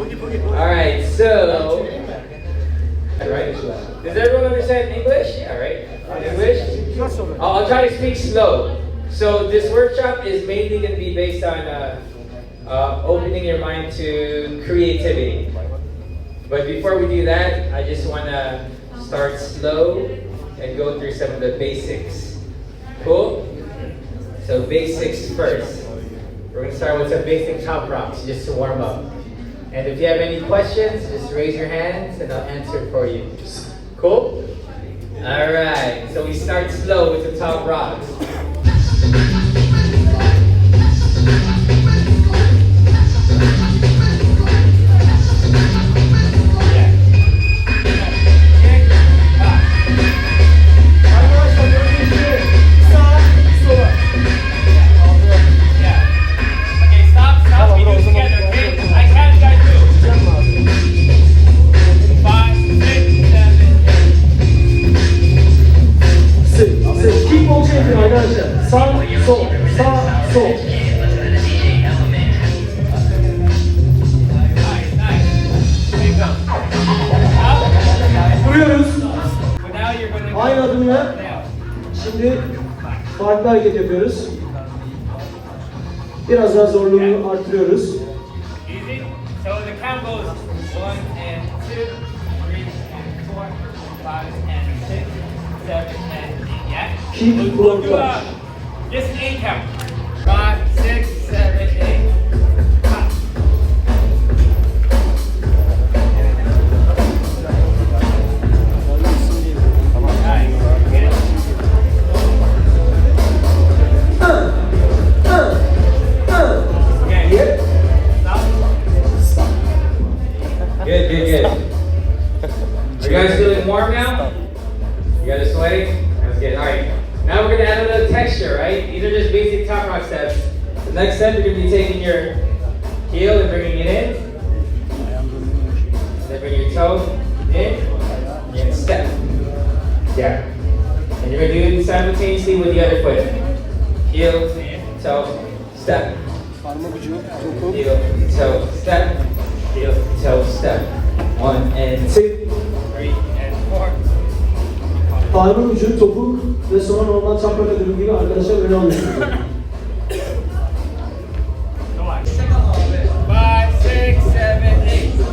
Alright, so... Alright, does everyone understand English? Yeah, right? English? I'll try to speak slow. So this workshop is mainly going to be based on opening your mind to creativity. But before we do that, I just want to start slow and go through some of the basics. Cool? So basics first. We're going to start with some basic top rocks just to warm up. And if you have any questions, just raise your hands and I'll answer for you. Cool? Alright, so we start slow with the top rocks. Aynı adımla şimdi farklı hareket yapıyoruz. Biraz daha zorluğunu artırıyoruz. So the count goes 1 and 2, 3 and 4, 5 and 6, 7 and 8. Yeah? Keep We'll do just an 8 count. 5, 6, 7, 8. Good. Are you guys feeling warm now? You guys are sweating? That's good. Alright. Now we're going to add a little texture, right? These are just basic top rock steps. The next step, you're going to be taking your heel and bringing it in. Then bring your toe in. And step. Yeah. And you're going to do it simultaneously with the other foot. Heel, toe, step. Heel, toe, step. Heel, toe, step. 1 and 2, 3 and 4. Parmak ucu, topuk ve sonra normal çapraz ödülü gibi arkadaşlar öne alıyorsunuz. 5, 6, 7, 8. 5.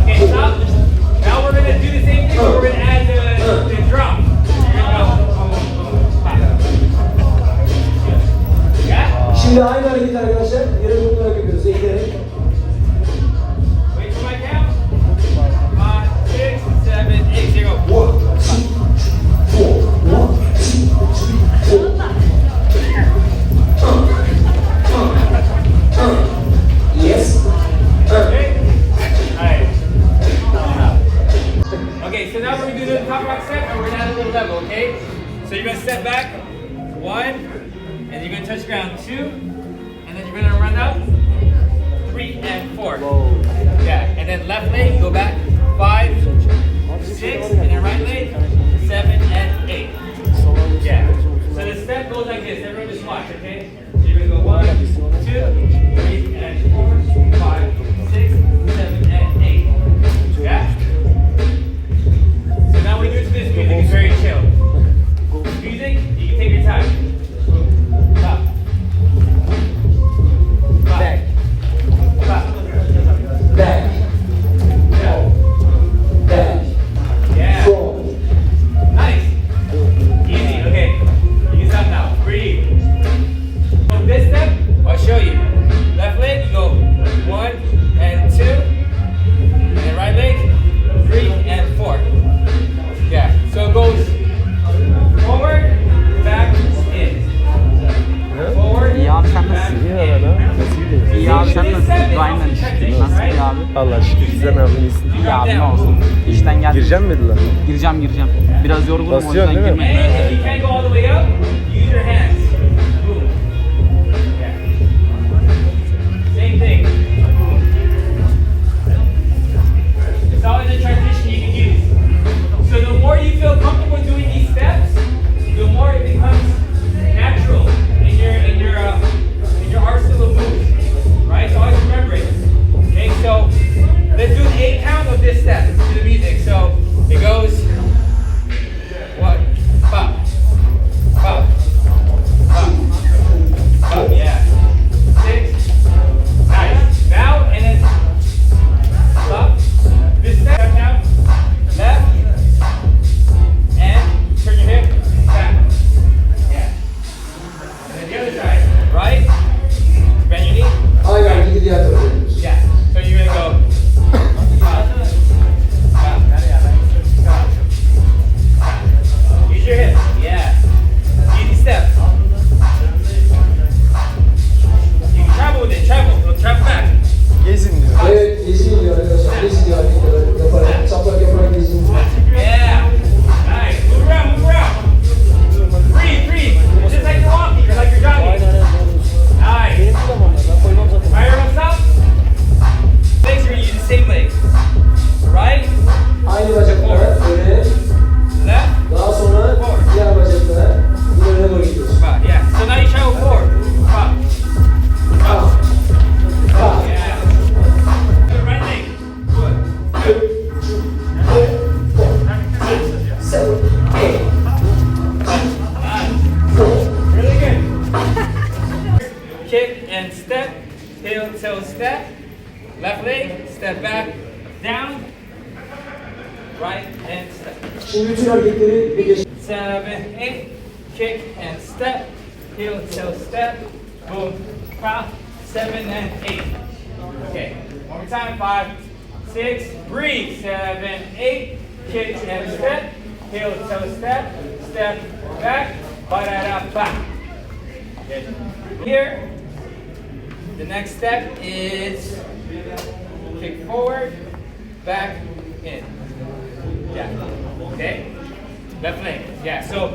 Okay, stop. Now we're going to do the same thing, but we're going to add the drop. Şimdi aynı hareket arkadaşlar, yere dokunarak yapıyoruz, eğilerek. Wait till I count. 5, 6, 7, 8. Here you go. 1, 2, 4. 1, 2, 3, 4. Yes. Okay. Alright. Okay, so now we're going to do the top rock step and we're going to add a little level, okay? So you're going to step back. 1. And you're going to touch ground 2. And then you're going to run up. 3 and 4. Whoa. Yeah, and then left leg, go back. 5, 6, and then right leg. 7 and 8. Yeah. So the step goes like this. Everyone just watch, okay? So you're going to go 1, 2, 3 and 4, 5, 6, 7 and 8. Yeah? So now when you do this music, it's very chill. Music, you can take your time. Stop. Back. Stop. Back. Yeah. Back. Yeah. Forward. Nice. Easy. Okay. You can stop now. Breathe. So this step, I'll show you. Left leg, you go 1 and 2. And then right leg, 3 and 4. Yeah. So it goes forward, back, in. Forward, İyi abi sen back, nasılsın? in. İyi abi sen nasılsın? Aynen nasıl iyi abi? Allah aşkına sizden abi iyisin. İyi abi ne olsun. İşten geldim. Gireceğim mi dediler? Gireceğim. Biraz yorgunum o Basıyorsun yüzden değil mi? girmedim. And if you can't go all the way up, use your hands. Boom. Yeah. Same thing. It's always a transition you can use. So the more you feel comfortable doing these Really good. Kick and step, heel toe step, left leg, step back, down, right and step. Şimdi bütün hareketleri bir geç. 7, 8, kick and step, heel toe step, boom, pop, 7 and 8. Okay, one more time, 5, 6, breathe, 7, 8, kick and step, heel toe step, step back, ba-da-da, back. Okay. Here, the next step is kick forward, back, in. Yeah, okay? Left leg, yeah, so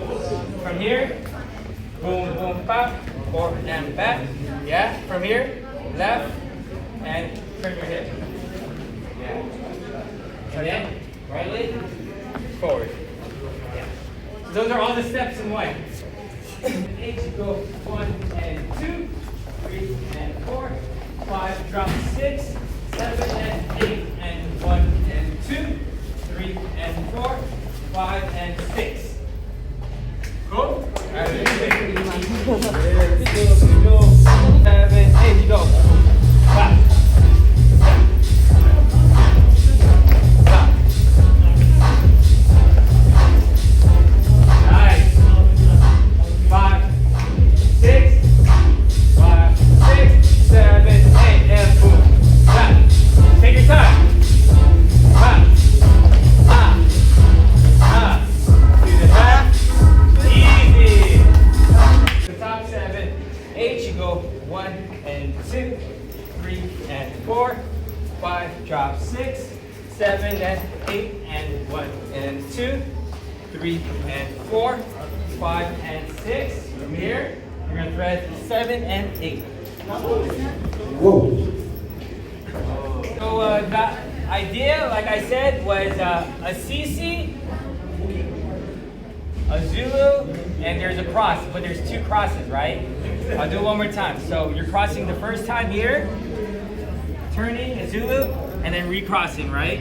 from here, boom, boom, pop, forward and back, yeah? From here, left, and turn your hip. Yeah. And then, right leg, forward. Yeah. So those are all the steps in one. 8, go 1 and 2, 3 and 4, 5, drop 6, 7 and 8, and 1 and 2, 3 and 4, 5 and 6. Cool? Alright, go. 7, 8, go. 5. Nice. 5, 6, 5, 6, 7, 8, and boom. Back. Take your time. Back. To the back. Easy. The top 7, 8, you go 1 and 2, 3 and 4, 5, drop 6, 7 and 8, and 1 and 2, 3 and 4, 5 and 6. From here, you're going to thread 7 and 8. Whoa. So the idea, like I said, was a CC, a Zulu, and there's a cross, but there's 2 crosses, right? I'll do it one more time. So you're crossing the first time here, turning a Zulu, and then recrossing, right?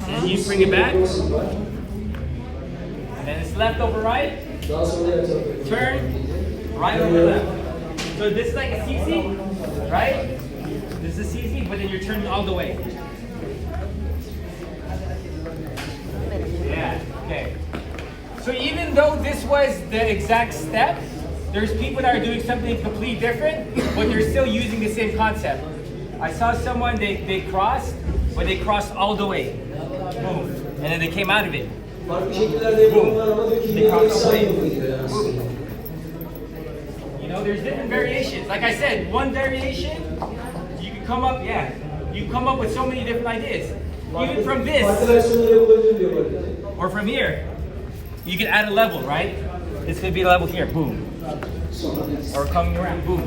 And you bring it back. And then it's left over right, turn, right over left. So this is like a CC, right? This is a CC, but then you're turning all the way. Yeah, okay. So even though this was the exact step, there's people that are doing something completely different, but they're still using the same concept. I saw someone, they crossed, but they crossed all the way. Boom. And then they came out of it. Farklı şekillerde yapıyorlar ama diyor ki yine sayı gidiyor yani. You know, there's different variations. Like I said, one variation, you can come up, yeah, you come up with so many different ideas. Even from this, Farklı versiyonları yapılabilir diyor böyle. or from here, you can add a level, right? This could be a level here, boom. Or coming around, boom.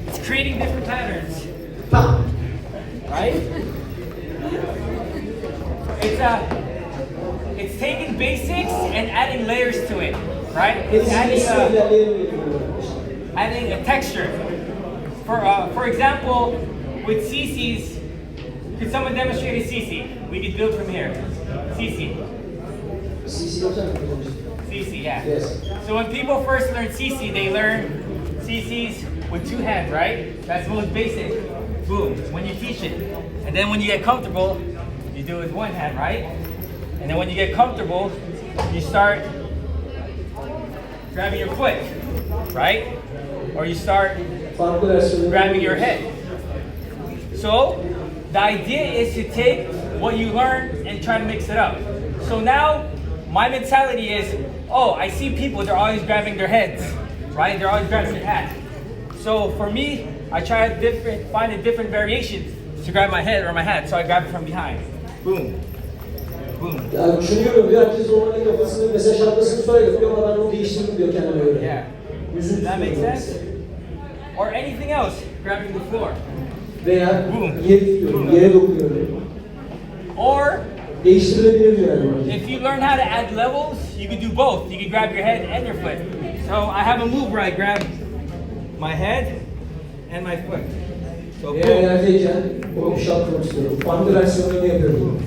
It's creating different patterns, right? It's taking basics and adding layers to it, right? It's adding a texture. For example, with CCs, could someone demonstrate a CC? We could build from here. CC. CC, yeah. Yes. So when people first learn CC, they learn CCs with 2 hands, right? That's most basic. Boom, when you teach it. And then when you get comfortable, you do it with 1 hand, right? And then when you get comfortable, you start grabbing your foot, right? Or you start grabbing your head. So the idea is to take what you learn and try to mix it up. So now my mentality is, oh, I see people, they're always grabbing their heads, right? They're always grabbing their hat. So for me, I try to find a different variation to grab my head or my hat. So I grab it from behind. Boom. Boom. Yani düşünüyorum diyor, herkes normalde kafasını mesela şapkasını sonra yapıyor ama ben onu değiştirdim diyor kendime göre. Yeah. Does that make sense? Or anything else, grabbing the floor. Veya yere tutuyorum, yere dokunuyorum. Or Değiştirilebilir diyor yani. if you learn how to add levels, you could do both. You could grab your head and your foot. So I have a move where I grab my head and my foot. So Eğer boom. yerdeyken onu şapkamak istiyorum. Farklı versiyonlarını yapıyorum.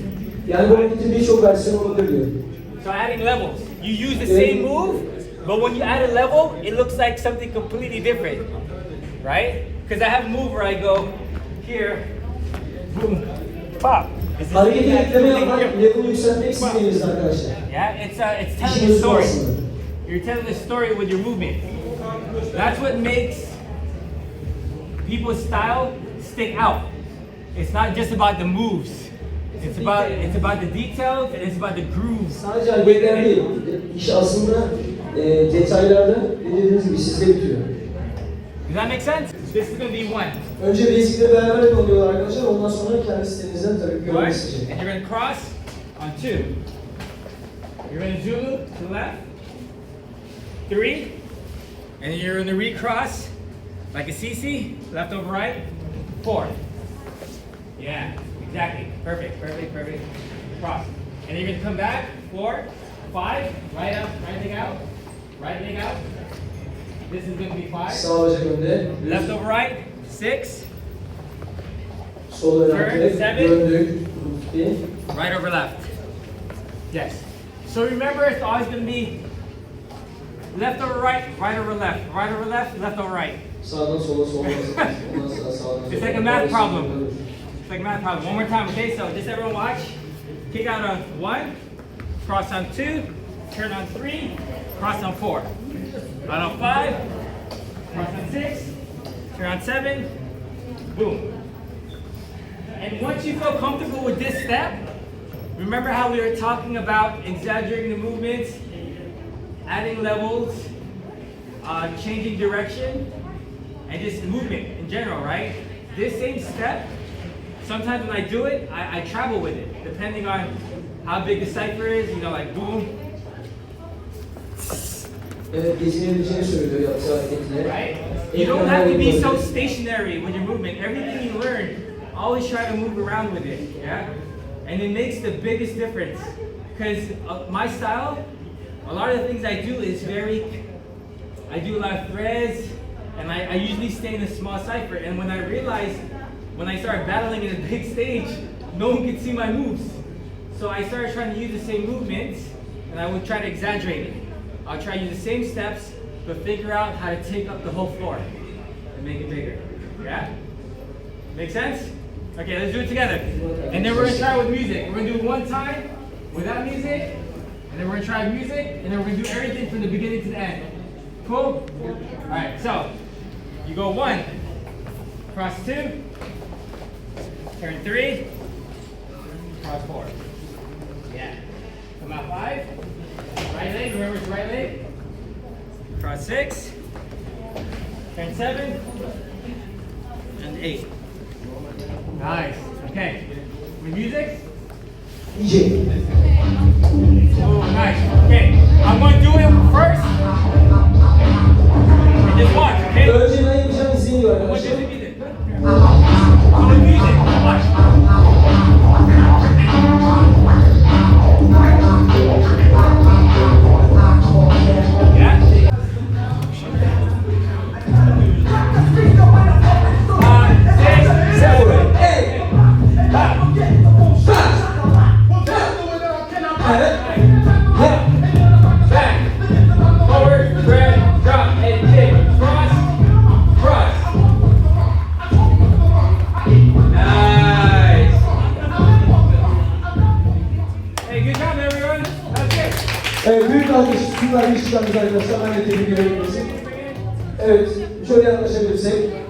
Yani bunun için birçok versiyon olabilir diyor. So adding levels. You use the same move, but when you add a level, it looks like something completely different, right? Because I have a move where I go here, boom, pop. Hareketi ekleme yapan level'ı yükseltmek isteyeniniz arkadaşlar. Yeah, it's telling a story. You're telling a story with your movement. That's what makes people's style stick out. It's not just about the moves. It's about the details and it's about the grooves. Sadece hareketler değil, iş aslında detaylarda dediğiniz gibi sizde bitiyor. Does that make sense? This is going to be one. Önce basic'le beraber yapıyorlar arkadaşlar, ondan sonra kendi sitenizden tabii görmek Right? isteyecek. And you're going to cross on 2. You're going to Zulu to the left. 3. And then you're going to recross like a CC, left over right. 4. Yeah, exactly. Perfect. Cross. And then you're going to come back. 4, 5. Right up, right leg out. Right leg out. This is going to be 5. Sağ bacak önde. Left over right. 6. Sol ön arkaya döndük. Right over left. Yes. So remember, it's always going to be left over right, right over left, right over left, left over right. Sağdan sola, soldan sağa. It's like a math problem. It's like a math problem. One more time, okay? So just everyone watch. Kick out on 1, cross on 2, turn on 3, cross on 4. Out on 5, cross on 6, turn on 7, boom. And once you feel comfortable with this step, remember how we were talking about exaggerating the movements, adding levels, changing direction, and just movement in general, right? This same step, sometimes when I do it, I travel with it, depending on how big the cipher is, you know, like boom. Evet, geçinebileceğini söylüyor yaptığı hareketine. Right? You don't have to be so stationary with your movement. Everything you learn, always try to move around with it, yeah? And it makes the biggest difference. Because my style, a lot of the things I do is I do a lot of threads, and I usually stay in a small cipher. And when I realized, when I started battling in a big stage, no one could see my moves. So I started trying to use the same movements, and I would try to exaggerate it. I'll try to use the same steps, but figure out how to take up the whole floor and make it bigger. Yeah? Make sense? Okay, let's do it together. And then we're gonna try with music. We're gonna do it one time without music, and then we're gonna try music, and then we're gonna do everything from the beginning to the end. Cool? Alright, so you go 1, cross 2, turn 3, cross 4. Yeah. Come out 5. Right leg, remember it's right leg. Cross 6, turn 7, and 8. Nice. Okay. With music? DJ. Oh, nice. Okay. I'm going to do it first. And just watch, okay? Önce ben yapacağım, izleniyor I want you arkadaşlar. to music. So with music, watch. Yeah? 5, 6, 7, 8. Back, forward, grab, drop, and kick. Cross, cross. Nice. Hey, good job everyone. That's it. Evet, büyük alkış, süper bir işlerimiz arkadaşlar. Ben de tebrik ederim. Evet, şöyle yaklaşabilirsek.